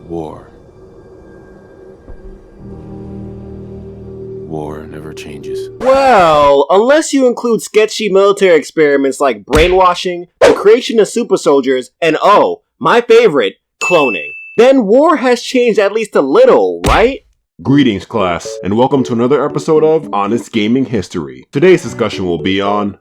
War. War never changes. Well, unless you include sketchy military experiments like brainwashing, the creation of super soldiers, and oh, my favorite, cloning. Then war has changed at least a little, right? Greetings, class, and welcome to another episode of Honest Gaming History. Today's discussion will be on...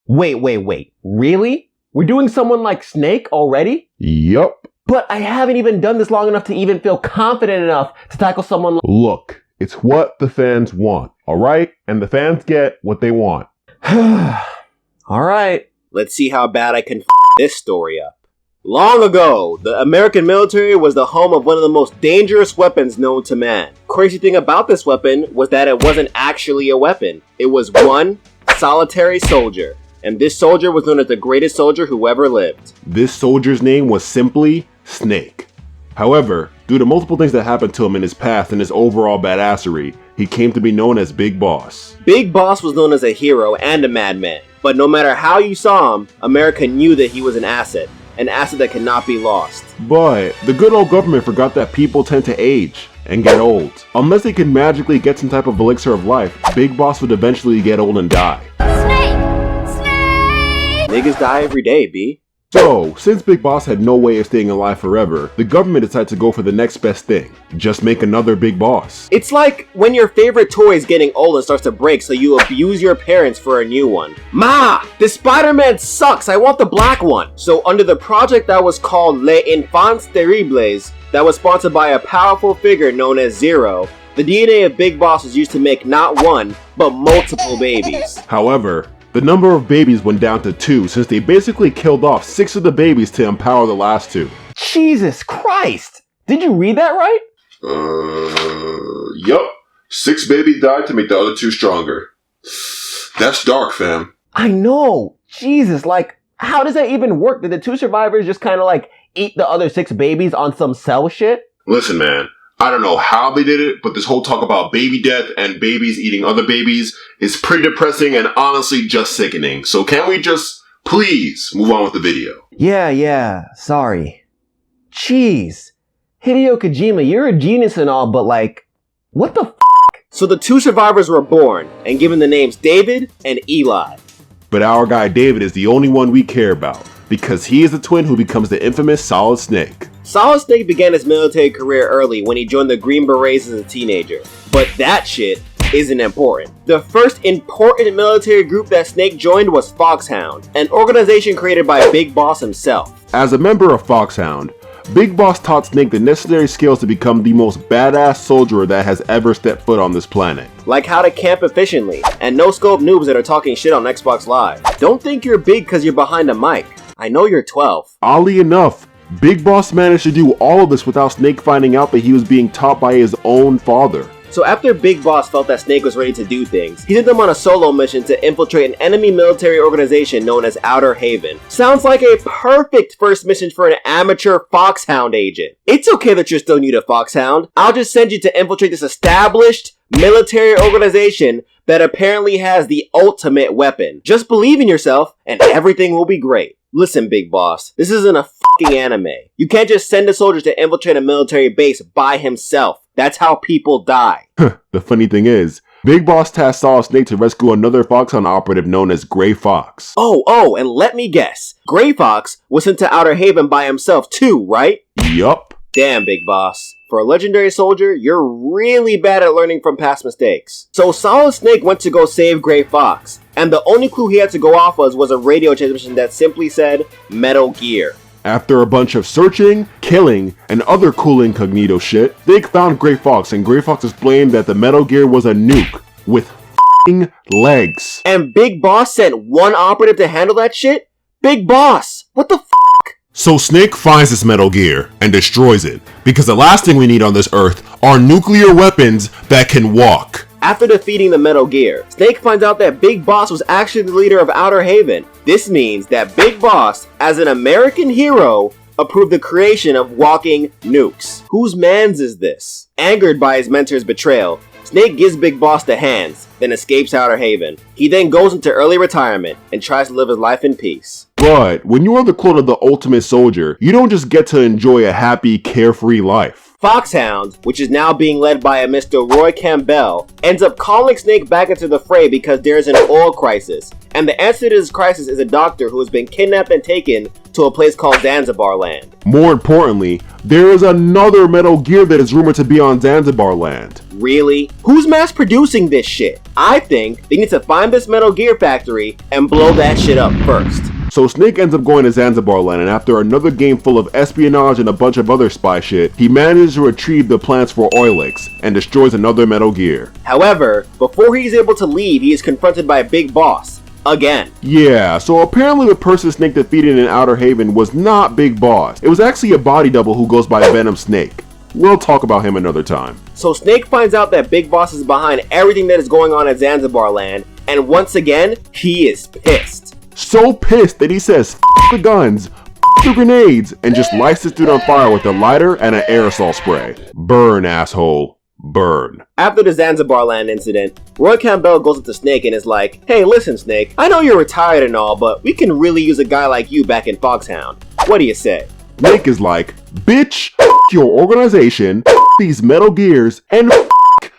Wait. Really? We're doing someone like Snake already? Yup. But I haven't even done this long enough to even feel confident enough to tackle someone like... Look, it's what the fans want, alright? And the fans get what they want. Alright. Let's see how bad I can this story up. Long ago, the American military was the home of one of the most dangerous weapons known to man. Crazy thing about this weapon was that it wasn't actually a weapon. It was one solitary soldier. And this soldier was known as the greatest soldier who ever lived. This soldier's name was simply Snake. However, due to multiple things that happened to him in his past and his overall badassery, he came to be known as Big Boss. Big Boss was known as a hero and a madman. But no matter how you saw him, America knew that he was an asset that cannot be lost. But the good old government forgot that people tend to age and get old. Unless they could magically get some type of elixir of life, Big Boss would eventually get old and die. Niggas die every day, B. So, since Big Boss had no way of staying alive forever, the government decided to go for the next best thing. Just make another Big Boss. It's like when your favorite toy is getting old and starts to break, so you abuse your parents for a new one. Ma! This Spider-Man sucks, I want the black one! So under the project that was called Les Enfants Terribles, that was sponsored by a powerful figure known as Zero, the DNA of Big Boss was used to make not one, but multiple babies. However, the number of babies went down to 2 since they basically killed off 6 of the babies to empower the last 2. Jesus Christ! Did you read that right? Yup. 6 babies died to make the other 2 stronger. That's dark, fam. I know! Jesus, how does that even work? Did the 2 survivors just kinda eat the other 6 babies on some cell shit? Listen, man. I don't know how they did it, but this whole talk about baby death and babies eating other babies is pretty depressing and honestly just sickening. So can we just, please, move on with the video? Yeah, sorry. Jeez. Hideo Kojima, you're a genius and all, but what the f***? So the 2 survivors were born and given the names David and Eli. But our guy David is the only one we care about, because he is the twin who becomes the infamous Solid Snake. Solid Snake began his military career early when he joined the Green Berets as a teenager. But that shit isn't important. The first important military group that Snake joined was Foxhound, an organization created by Big Boss himself. As a member of Foxhound, Big Boss taught Snake the necessary skills to become the most badass soldier that has ever stepped foot on this planet. Like how to camp efficiently, and no-scope noobs that are talking shit on Xbox Live. Don't think you're big because you're behind a mic. I know you're 12. Oddly enough, Big Boss managed to do all of this without Snake finding out that he was being taught by his own father. So after Big Boss felt that Snake was ready to do things, he sent them on a solo mission to infiltrate an enemy military organization known as Outer Haven. Sounds like a perfect first mission for an amateur Foxhound agent. It's okay that you're still new to Foxhound. I'll just send you to infiltrate this established military organization that apparently has the ultimate weapon. Just believe in yourself and everything will be great. Listen, Big Boss, this isn't a fucking anime. You can't just send a soldier to infiltrate a military base by himself. That's how people die. The funny thing is, Big Boss tasked Solid Snake to rescue another Foxhound operative known as Gray Fox. Oh, and let me guess. Gray Fox was sent to Outer Haven by himself too, right? Yup. Damn, Big Boss. For a legendary soldier, you're really bad at learning from past mistakes. So Solid Snake went to go save Gray Fox, and the only clue he had to go off was a radio transmission that simply said, Metal Gear. After a bunch of searching, killing, and other cool incognito shit, they found Gray Fox, and Gray Fox explained that the Metal Gear was a nuke with f***ing legs. And Big Boss sent one operative to handle that shit? Big Boss, what the f***? So Snake finds this Metal Gear and destroys it, because the last thing we need on this earth are nuclear weapons that can walk. After defeating the Metal Gear, Snake finds out that Big Boss was actually the leader of Outer Haven. This means that Big Boss, as an American hero, approved the creation of walking nukes. Whose mans is this? Angered by his mentor's betrayal, Snake gives Big Boss the hands, then escapes Outer Haven. He then goes into early retirement and tries to live his life in peace. But when you are the clone of the ultimate soldier, you don't just get to enjoy a happy, carefree life. Foxhound, which is now being led by a Mr. Roy Campbell, ends up calling Snake back into the fray because there is an oil crisis, and the answer to this crisis is a doctor who has been kidnapped and taken to a place called Zanzibar Land. More importantly, there is another Metal Gear that is rumored to be on Zanzibar Land. Really? Who's mass producing this shit? I think they need to find this Metal Gear factory and blow that shit up first. So Snake ends up going to Zanzibar Land, and after another game full of espionage and a bunch of other spy shit, he manages to retrieve the plans for Oilix and destroys another Metal Gear. However, before he's able to leave, he is confronted by a Big Boss. Again. Yeah, so apparently the person Snake defeated in Outer Haven was not Big Boss. It was actually a body double who goes by Venom Snake. We'll talk about him another time. So Snake finds out that Big Boss is behind everything that is going on at Zanzibar Land, and once again, he is pissed. So pissed that he says, "F the guns, f the grenades," and just lights this dude on fire with a lighter and an aerosol spray. Burn, asshole. Burn. After the Zanzibar Land incident, Roy Campbell goes up to Snake and is like, "Hey, listen, Snake, I know you're retired and all, but we can really use a guy like you back in Foxhound. What do you say?" Snake is like, "Bitch, f your organization, f these Metal Gears, and f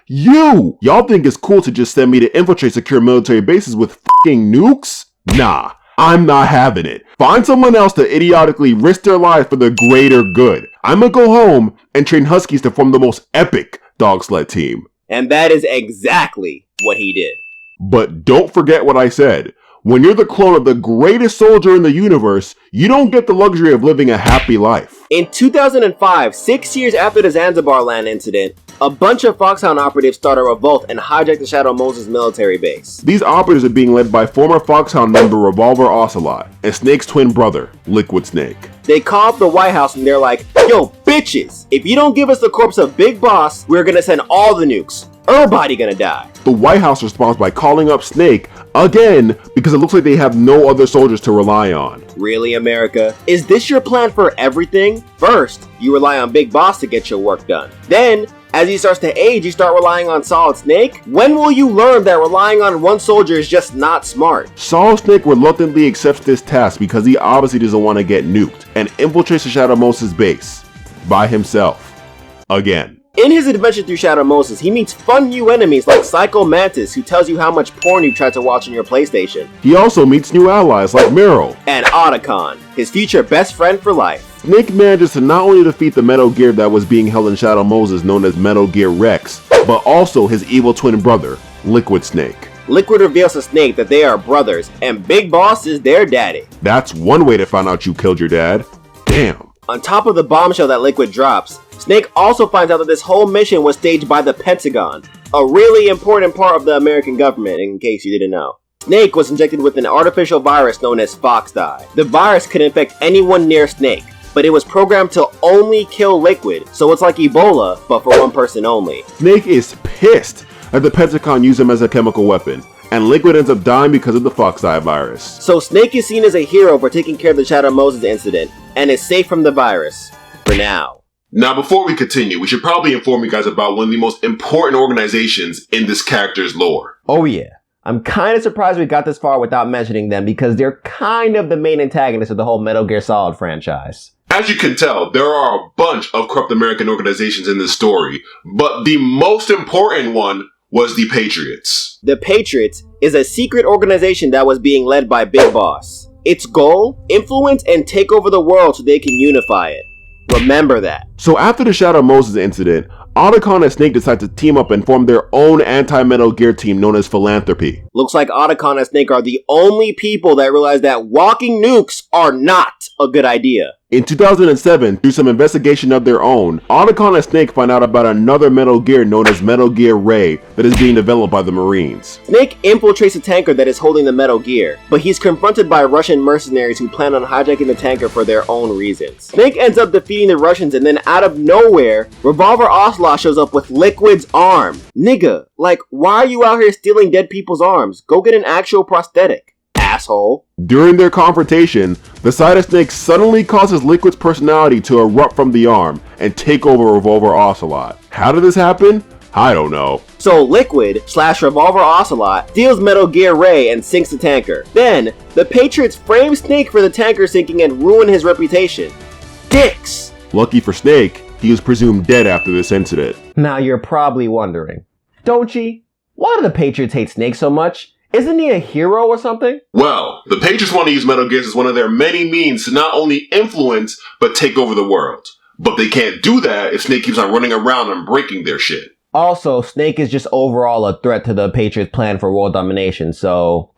you! Y'all think it's cool to just send me to infiltrate secure military bases with f***ing nukes? Nah, I'm not having it. Find someone else to idiotically risk their lives for the greater good. I'ma go home and train Huskies to form the most epic dog sled team." And that is exactly what he did. But don't forget what I said. When you're the clone of the greatest soldier in the universe, you don't get the luxury of living a happy life. In 2005, 6 years after the Zanzibar Land incident, a bunch of Foxhound operatives start a revolt and hijack the Shadow Moses military base. These operatives are being led by former Foxhound member Revolver Ocelot and Snake's twin brother, Liquid Snake. They call up the White House and they're like, "Yo, bitches, if you don't give us the corpse of Big Boss, we're gonna send all the nukes. Everybody gonna die." The White House responds by calling up Snake again because it looks like they have no other soldiers to rely on. Really, America? Is this your plan for everything? First, you rely on Big Boss to get your work done. Then, as he starts to age, you start relying on Solid Snake? When will you learn that relying on one soldier is just not smart? Solid Snake reluctantly accepts this task because he obviously doesn't want to get nuked and infiltrates the Shadow Moses base by himself. Again. In his adventure through Shadow Moses, he meets fun new enemies like Psycho Mantis, who tells you how much porn you tried to watch on your PlayStation. He also meets new allies like Meryl and Otacon, his future best friend for life. Snake manages to not only defeat the Metal Gear that was being held in Shadow Moses known as Metal Gear Rex, but also his evil twin brother, Liquid Snake. Liquid reveals to Snake that they are brothers, and Big Boss is their daddy. That's one way to find out you killed your dad. Damn. On top of the bombshell that Liquid drops, Snake also finds out that this whole mission was staged by the Pentagon, a really important part of the American government, in case you didn't know. Snake was injected with an artificial virus known as Foxdie. The virus could infect anyone near Snake, but it was programmed to only kill Liquid, so it's like Ebola, but for one person only. Snake is pissed that the Pentagon used him as a chemical weapon, and Liquid ends up dying because of the Foxdie virus. So Snake is seen as a hero for taking care of the Shadow Moses incident, and is safe from the virus. For now. Now, before we continue, we should probably inform you guys about one of the most important organizations in this character's lore. Oh yeah. I'm kind of surprised we got this far without mentioning them because they're kind of the main antagonists of the whole Metal Gear Solid franchise. As you can tell, there are a bunch of corrupt American organizations in this story, but the most important one was the Patriots. The Patriots is a secret organization that was being led by Big Boss. Its goal? Influence and take over the world so they can unify it. Remember that. So after the Shadow Moses incident, Otacon and Snake decide to team up and form their own anti-Metal Gear team known as Philanthropy. Looks like Otacon and Snake are the only people that realize that walking nukes are not a good idea. In 2007, through some investigation of their own, Otacon and Snake find out about another Metal Gear known as Metal Gear Ray that is being developed by the Marines. Snake infiltrates a tanker that is holding the Metal Gear, but he's confronted by Russian mercenaries who plan on hijacking the tanker for their own reasons. Snake ends up defeating the Russians, and then out of nowhere, Revolver Ocelot shows up with Liquid's arm. Nigga, like, why are you out here stealing dead people's arms? Go get an actual prosthetic. Asshole. During their confrontation, the side of Snake suddenly causes Liquid's personality to erupt from the arm and take over Revolver Ocelot. How did this happen? I don't know. So Liquid / Revolver Ocelot steals Metal Gear Ray and sinks the tanker. Then, the Patriots frame Snake for the tanker sinking and ruin his reputation. Dicks! Lucky for Snake, he was presumed dead after this incident. Now you're probably wondering, don't ye? Why do the Patriots hate Snake so much? Isn't he a hero or something? Well, the Patriots want to use Metal Gears as one of their many means to not only influence, but take over the world. But they can't do that if Snake keeps on running around and breaking their shit. Also, Snake is just overall a threat to the Patriots' plan for world domination, so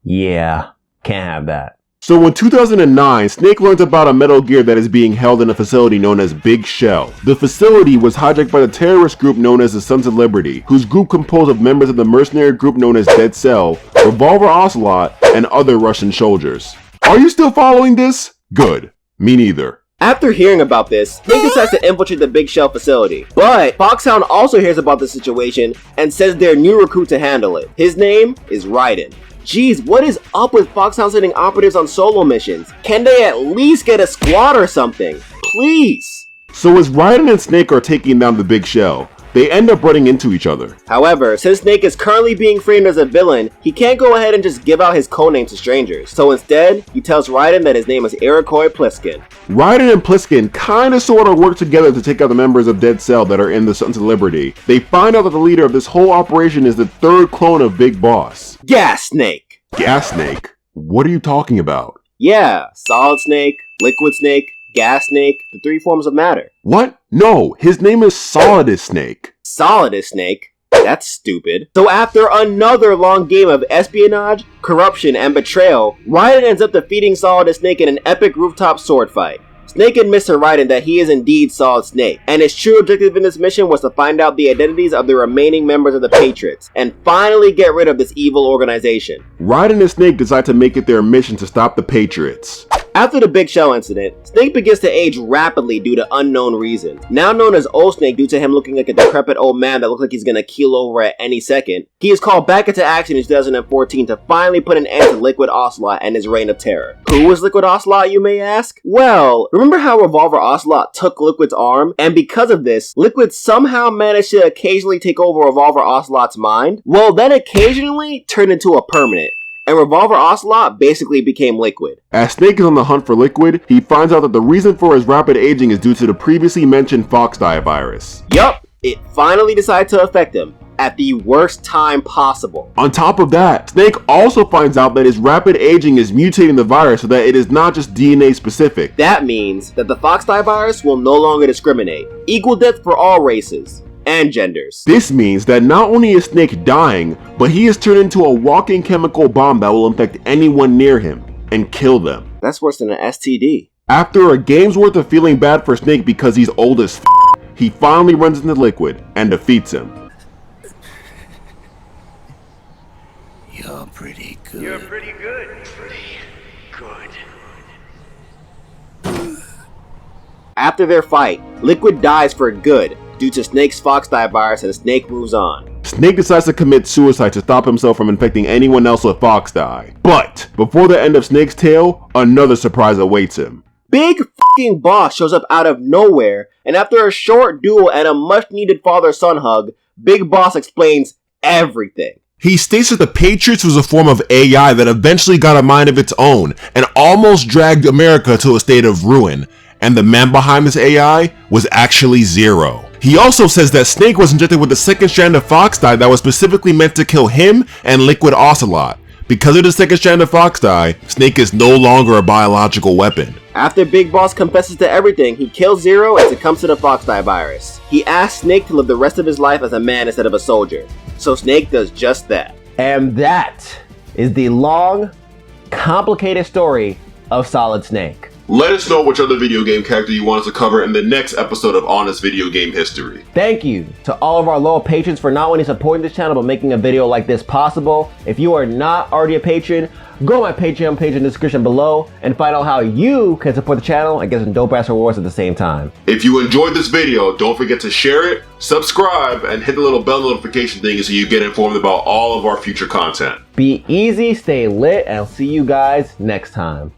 yeah, can't have that. So in 2009, Snake learns about a Metal Gear that is being held in a facility known as Big Shell. The facility was hijacked by the terrorist group known as the Sons of Liberty, whose group composed of members of the mercenary group known as Dead Cell, Revolver Ocelot, and other Russian soldiers. Are you still following this? Good. Me neither. After hearing about this, Snake decides to infiltrate the Big Shell facility. But Foxhound also hears about the situation and sends their new recruit to handle it. His name is Raiden. Jeez, what is up with Foxhound sending operatives on solo missions? Can they at least get a squad or something? Please! So as Raiden and Snake are taking down the Big Shell, they end up running into each other. However, since Snake is currently being framed as a villain, he can't go ahead and just give out his codename to strangers. So instead, he tells Raiden that his name is Iroquois Pliskin. Raiden and Pliskin kinda sorta work together to take out the members of Dead Cell that are in the Sons of Liberty. They find out that the leader of this whole operation is the third clone of Big Boss. Gas Snake! Gas Snake? What are you talking about? Yeah, Solid Snake, Liquid Snake, Gas Snake, the three forms of matter. What? No, his name is Solidus Snake. Solidus Snake? That's stupid. So after another long game of espionage, corruption, and betrayal, Raiden ends up defeating Solidus Snake in an epic rooftop sword fight. Snake admits to Raiden that he is indeed Solid Snake, and his true objective in this mission was to find out the identities of the remaining members of the Patriots, and finally get rid of this evil organization. Raiden and Snake decide to make it their mission to stop the Patriots. After the Big Shell incident, Snake begins to age rapidly due to unknown reasons. Now known as Old Snake due to him looking like a decrepit old man that looks like he's gonna keel over at any second, he is called back into action in 2014 to finally put an end to Liquid Ocelot and his reign of terror. Who was Liquid Ocelot, you may ask? Well, remember how Revolver Ocelot took Liquid's arm? And because of this, Liquid somehow managed to occasionally take over Revolver Ocelot's mind? Well, that occasionally turned into a permanent. And Revolver Ocelot basically became Liquid. As Snake is on the hunt for Liquid, he finds out that the reason for his rapid aging is due to the previously mentioned Foxdie virus. Yup, it finally decided to affect him at the worst time possible. On top of that, Snake also finds out that his rapid aging is mutating the virus so that it is not just DNA specific. That means that the Foxdie virus will no longer discriminate. Equal death for all races and genders. This means that not only is Snake dying, but he is turned into a walking chemical bomb that will infect anyone near him and kill them. That's worse than an STD. After a game's worth of feeling bad for Snake because he's old as he finally runs into Liquid and defeats him. You're pretty good. You're pretty good. Pretty good. After their fight, Liquid dies for good due to Snake's Foxdie virus, and Snake moves on. Snake decides to commit suicide to stop himself from infecting anyone else with Foxdie. But before the end of Snake's tale, another surprise awaits him. Big f***ing Boss shows up out of nowhere, and after a short duel and a much-needed father-son hug, Big Boss explains everything. He states that the Patriots was a form of AI that eventually got a mind of its own and almost dragged America to a state of ruin, and the man behind this AI was actually Zero. He also says that Snake was injected with the second strand of Foxdie that was specifically meant to kill him and Liquid Ocelot. Because of the second strand of Foxdie, Snake is no longer a biological weapon. After Big Boss confesses to everything, he kills Zero and succumbs to the Foxdie virus. He asks Snake to live the rest of his life as a man instead of a soldier. So Snake does just that. And that is the long, complicated story of Solid Snake. Let us know which other video game character you want us to cover in the next episode of Honest Video Game History. Thank you to all of our loyal patrons for not only supporting this channel but making a video like this possible. If you are not already a patron, go to my Patreon page in the description below and find out how you can support the channel and get some dope ass rewards at the same time. If you enjoyed this video, don't forget to share it, subscribe, and hit the little bell notification thing so you get informed about all of our future content. Be easy, stay lit, and I'll see you guys next time.